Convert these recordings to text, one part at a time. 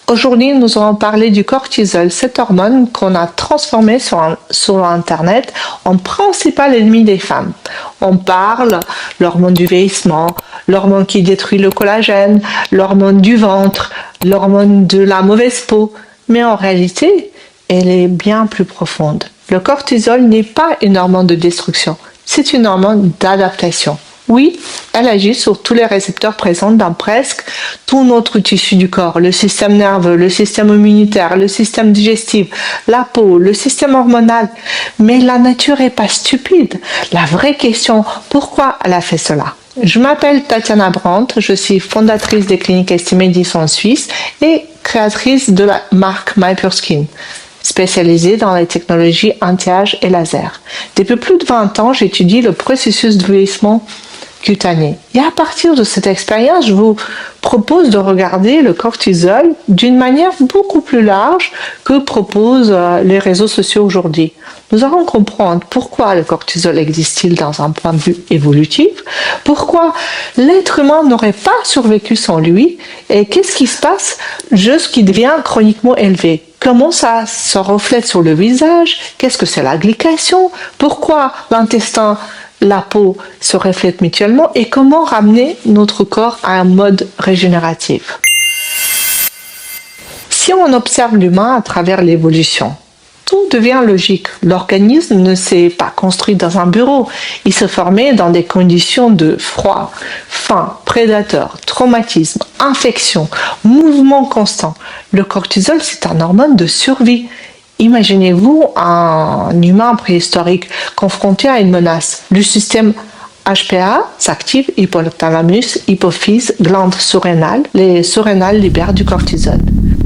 Aujourd'hui, nous allons parler du cortisol, cette hormone qu'on a transformée sur Internet en principal ennemi des femmes. On parle l'hormone du vieillissement, l'hormone qui détruit le collagène, l'hormone du ventre, l'hormone de la mauvaise peau. Mais en réalité, elle est bien plus profonde. Le cortisol n'est pas une hormone de destruction, c'est une hormone d'adaptation. Oui, elle agit sur tous les récepteurs présents dans presque tout notre tissu du corps, le système nerveux, le système immunitaire, le système digestif, la peau, le système hormonal. Mais la nature n'est pas stupide. La vraie question, pourquoi elle a fait cela? Je m'appelle Tatiana Brandt, je suis fondatrice des cliniques Estimedis en Suisse et créatrice de la marque MyPureSkin, spécialisée dans les technologies anti-âge et laser. Depuis plus de 20 ans, j'étudie le processus de vieillissement cutané. Et à partir de cette expérience, je vous propose de regarder le cortisol d'une manière beaucoup plus large que proposent les réseaux sociaux aujourd'hui. Nous allons comprendre pourquoi le cortisol existe-t-il dans un point de vue évolutif, pourquoi l'être humain n'aurait pas survécu sans lui et qu'est-ce qui se passe jusqu'il devient chroniquement élevé. Comment ça se reflète sur le visage, qu'est-ce que c'est la glycation, pourquoi l'intestin, la peau se reflètent mutuellement et comment ramener notre corps à un mode régénératif. Si on observe l'humain à travers l'évolution, tout devient logique. L'organisme ne s'est pas construit dans un bureau. Il se formait dans des conditions de froid, faim, prédateur, traumatisme, infection, mouvement constant. Le cortisol, c'est un hormone de survie. Imaginez-vous un humain préhistorique confronté à une menace. Le système HPA s'active, hypothalamus, hypophyse, glande surrénale. Les surrénales libèrent du cortisol.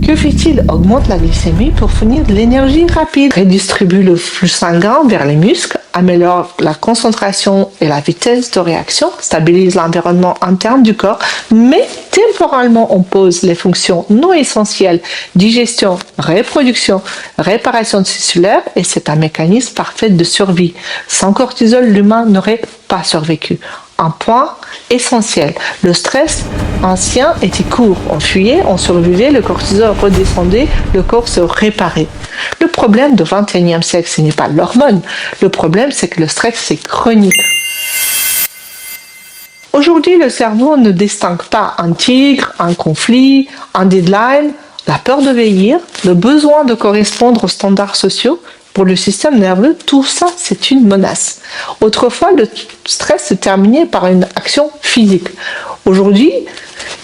Que fait-il? Augmente la glycémie pour fournir de l'énergie rapide, redistribue le flux sanguin vers les muscles, améliore la concentration et la vitesse de réaction, stabilise l'environnement interne du corps, mais temporairement on pose les fonctions non essentielles, digestion, reproduction, réparation cellulaire, et c'est un mécanisme parfait de survie. Sans cortisol, l'humain n'aurait pas survécu. Un point essentiel. Le stress ancien était court. On fuyait, on survivait, le cortisol redescendait, le corps se réparait. Le problème du XXIe siècle, ce n'est pas l'hormone. Le problème, c'est que le stress, c'est chronique. Aujourd'hui, le cerveau ne distingue pas un tigre, un conflit, un deadline, la peur de vieillir, le besoin de correspondre aux standards sociaux. Pour le système nerveux, tout ça, c'est une menace. Autrefois, le stress se terminait par une action physique. Aujourd'hui,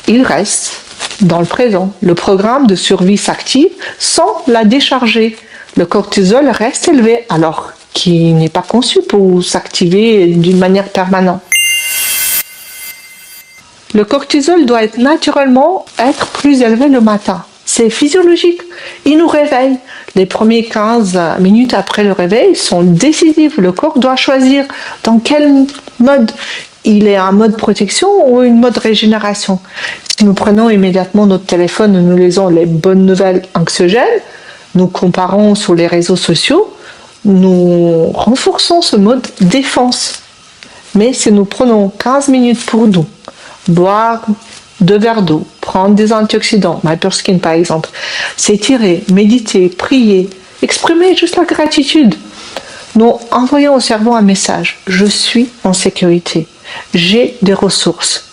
il reste dans le présent. Le programme de survie s'active sans la décharger. Le cortisol reste élevé alors qu'il n'est pas conçu pour s'activer d'une manière permanente. Le cortisol doit naturellement être plus élevé le matin. C'est physiologique. Il nous réveille. Les premiers 15 minutes après le réveil sont décisives. Le corps doit choisir dans quel mode. Il est en mode protection ou une mode régénération. Si nous prenons immédiatement notre téléphone et nous lisons les bonnes nouvelles anxiogènes, nous comparons sur les réseaux sociaux, nous renforçons ce mode défense. Mais si nous prenons 15 minutes pour nous, boire 2 verres d'eau, prendre des antioxydants, MyPureSkin par exemple, s'étirer, méditer, prier, exprimer juste la gratitude. Nous envoyons au cerveau un message. Je suis en sécurité. J'ai des ressources.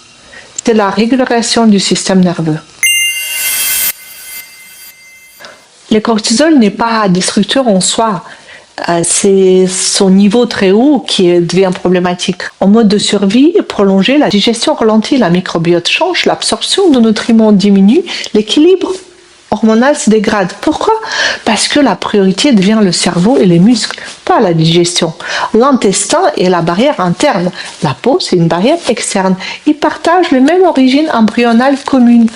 C'est la régulation du système nerveux. Le cortisol n'est pas destructeur en soi. C'est son niveau très haut qui devient problématique. En mode de survie prolongé, la digestion ralentit, la microbiote change, l'absorption de nutriments diminue, l'équilibre hormonal se dégrade. Pourquoi? Parce que la priorité devient le cerveau et les muscles, pas la digestion. L'intestin est la barrière interne. La peau, c'est une barrière externe. Ils partagent les mêmes origines embryonales communes.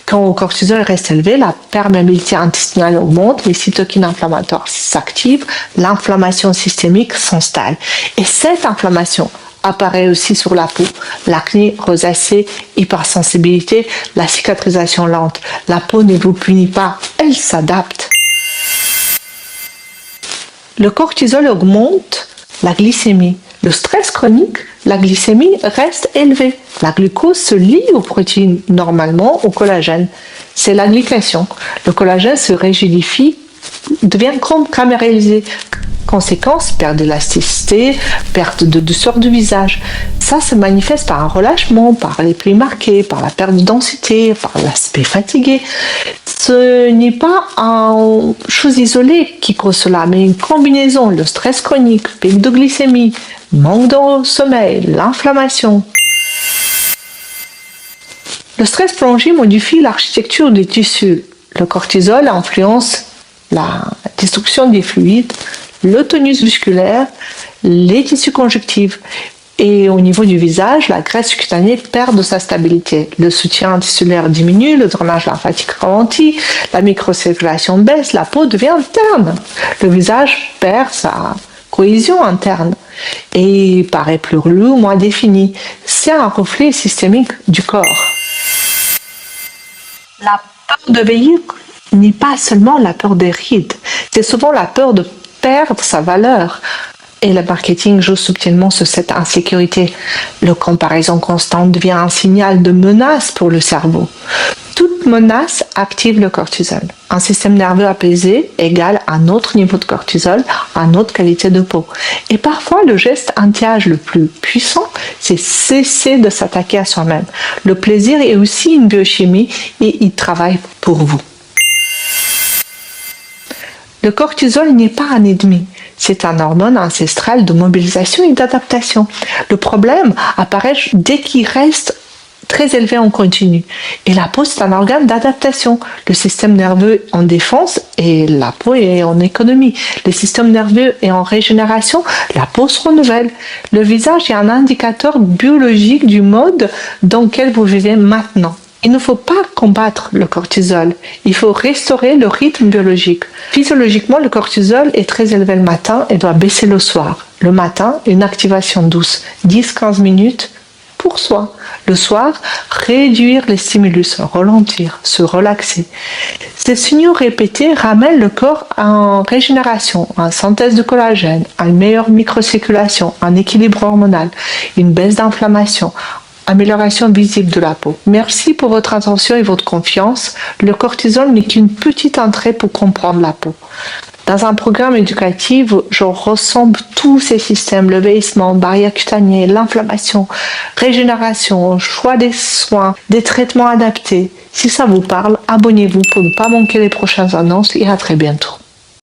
Quand le cortisol reste élevé, la perméabilité intestinale augmente, les cytokines inflammatoires s'activent, l'inflammation systémique s'installe. Et cette inflammation apparaît aussi sur la peau. L'acné, rosacée, hypersensibilité, la cicatrisation lente. La peau ne vous punit pas, elle s'adapte. Le cortisol augmente la glycémie. Le stress chronique, la glycémie reste élevée. La glucose se lie aux protéines, normalement au collagène. c'est la glycation. Le collagène se rigidifie, devient comme caméralisé. Conséquence, perte d'élasticité, perte de douceur du visage. Ça se manifeste par un relâchement, par les plis marqués, par la perte de densité, par l'aspect fatigué. Ce n'est pas une chose isolée qui cause cela, mais une combinaison, le stress chronique, pic de glycémie, manque de sommeil, l'inflammation. Le stress prolongé modifie l'architecture des tissus. Le cortisol influence la destruction des fluides, le tonus musculaire, les tissus conjonctifs. Et au niveau du visage, la graisse cutanée perd de sa stabilité. Le soutien tissulaire diminue, le drainage lymphatique ralentit, la microcirculation baisse, la peau devient terne. Le visage perd sa cohésion interne et paraît plus lourd, moins défini. C'est un reflet systémique du corps. La peur de vieillir n'est pas seulement la peur des rides, c'est souvent la peur de perdre sa valeur. Et le marketing joue subtilement sur cette insécurité. La comparaison constante devient un signal de menace pour le cerveau. Toute menace active le cortisol. Un système nerveux apaisé égale un autre niveau de cortisol, une autre qualité de peau. Et parfois, le geste anti-âge le plus puissant, c'est cesser de s'attaquer à soi-même. Le plaisir est aussi une biochimie et il travaille pour vous. Le cortisol n'est pas un ennemi, c'est un hormone ancestrale de mobilisation et d'adaptation. Le problème apparaît dès qu'il reste très élevé en continu. Et la peau, c'est un organe d'adaptation. Le système nerveux en défense et la peau est en économie. Le système nerveux est en régénération, la peau se renouvelle. Le visage est un indicateur biologique du mode dans lequel vous vivez maintenant. Il ne faut pas combattre le cortisol, il faut restaurer le rythme biologique. Physiologiquement, le cortisol est très élevé le matin et doit baisser le soir. Le matin, une activation douce, 10-15 minutes pour soi. Le soir, réduire les stimulus, ralentir, se relaxer. Ces signaux répétés ramènent le corps en régénération, en synthèse de collagène, à une meilleure microcirculation, un équilibre hormonal, une baisse d'inflammation, amélioration visible de la peau. Merci pour votre attention et votre confiance. Le cortisol n'est qu'une petite entrée pour comprendre la peau. Dans un programme éducatif, je ressemble tous ces systèmes, le vieillissement, barrière cutanée, l'inflammation, régénération, choix des soins, des traitements adaptés. Si ça vous parle, abonnez-vous pour ne pas manquer les prochaines annonces et à très bientôt.